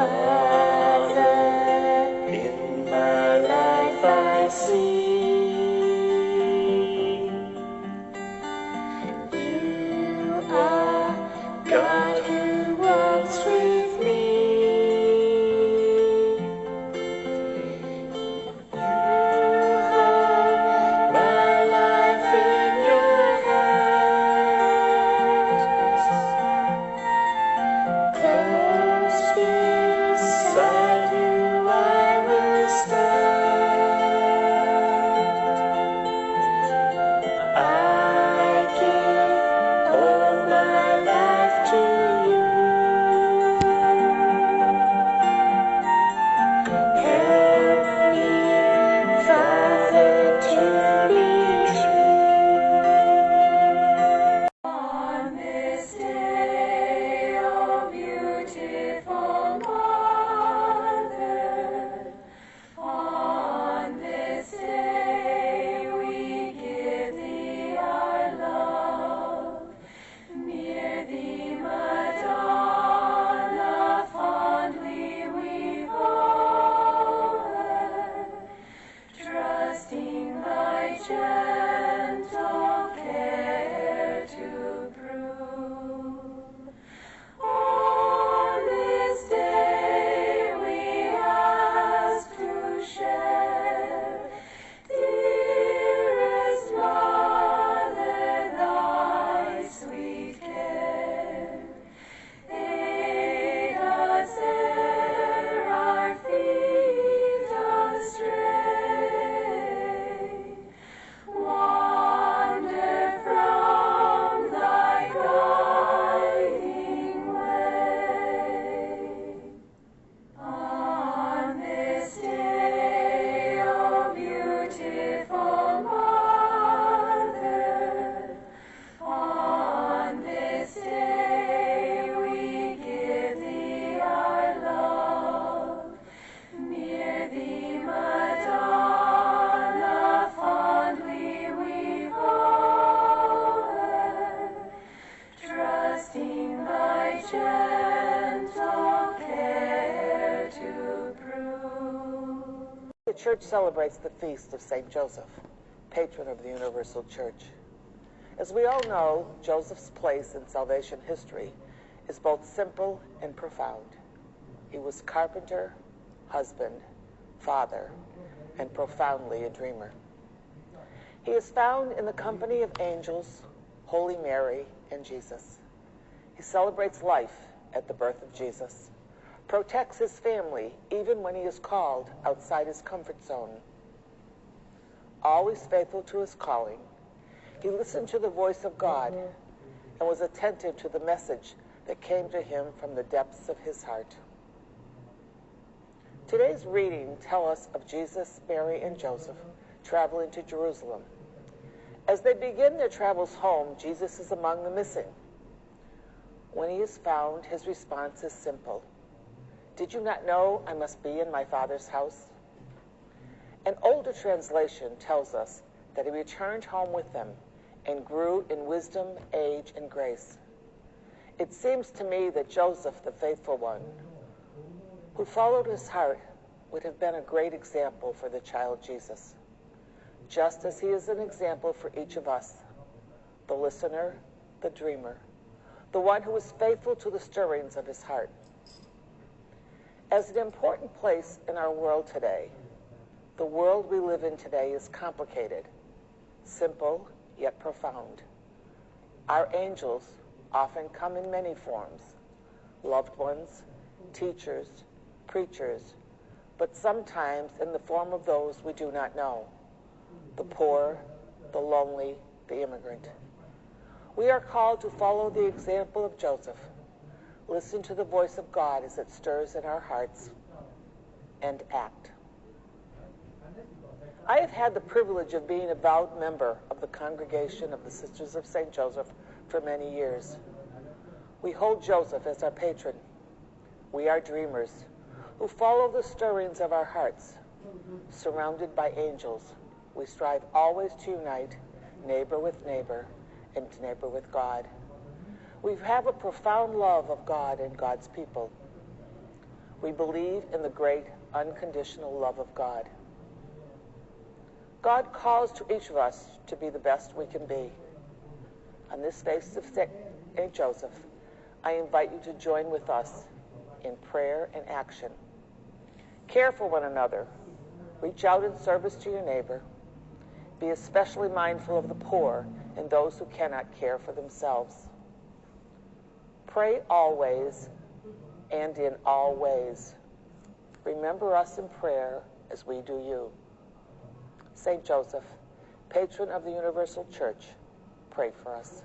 Father, in my life I see you are God who walks with me. You hold my life in your hands. Close beside you I will stand. I give all my life to you. Help me, Father, to be true. On this day, oh beautiful Mother, on this day we give thee our love. Near thee, Madonna, fondly we hover, trusting thy gentle care to prove. On this day we ask to share, dearest Mother, thy sweet care. Aid us ere our feet astray, wander from thy guiding way. On this day, oh beautiful Mother, on this day we give thee our love. Near thee, Madonna, fondly we hover, trusting thy gentle care to prove. The church celebrates the feast of St. Joseph, patron of the Universal Church. As we all know, Joseph's place in salvation history is both simple and profound. He was carpenter, husband, father, and profoundly a dreamer. He is found in the company of angels, Holy Mary, and Jesus. He celebrates life at the birth of Jesus, protects his family even when he is called outside his comfort zone. Always faithful to his calling, he listened to the voice of God and was attentive to the message that came to him from the depths of his heart. Today's reading tells us of Jesus, Mary, and Joseph traveling to Jerusalem. As they begin their travels home, Jesus is among the missing. When he is found, his response is simple. Did you not know I must be in my Father's house? An older translation tells us that he returned home with them and grew in wisdom, age, and grace. It seems to me that Joseph, the faithful one, who followed his heart, would have been a great example for the child Jesus, just as he is an example for each of us, the listener, the dreamer, the one who is faithful to the stirrings of his heart. As an important place in our world today, the world we live in today is complicated, simple, yet profound. Our angels often come in many forms, loved ones, teachers, preachers, but sometimes in the form of those we do not know, the poor, the lonely, the immigrant. We are called to follow the example of Joseph, listen to the voice of God as it stirs in our hearts, and act. I have had the privilege of being a vowed member of the congregation of the Sisters of St. Joseph for many years. We hold Joseph as our patron. We are dreamers who follow the stirrings of our hearts. Surrounded by angels, we strive always to unite neighbor with neighbor and neighbor with God. We have a profound love of God and God's people. We believe in the great unconditional love of God. God calls to each of us to be the best we can be. On this feast of St. Joseph, I invite you to join with us in prayer and action. Care for one another. Reach out in service to your neighbor. Be especially mindful of the poor and those who cannot care for themselves. Pray always and in all ways. Remember us in prayer as we do you. St. Joseph, patron of the Universal Church, pray for us.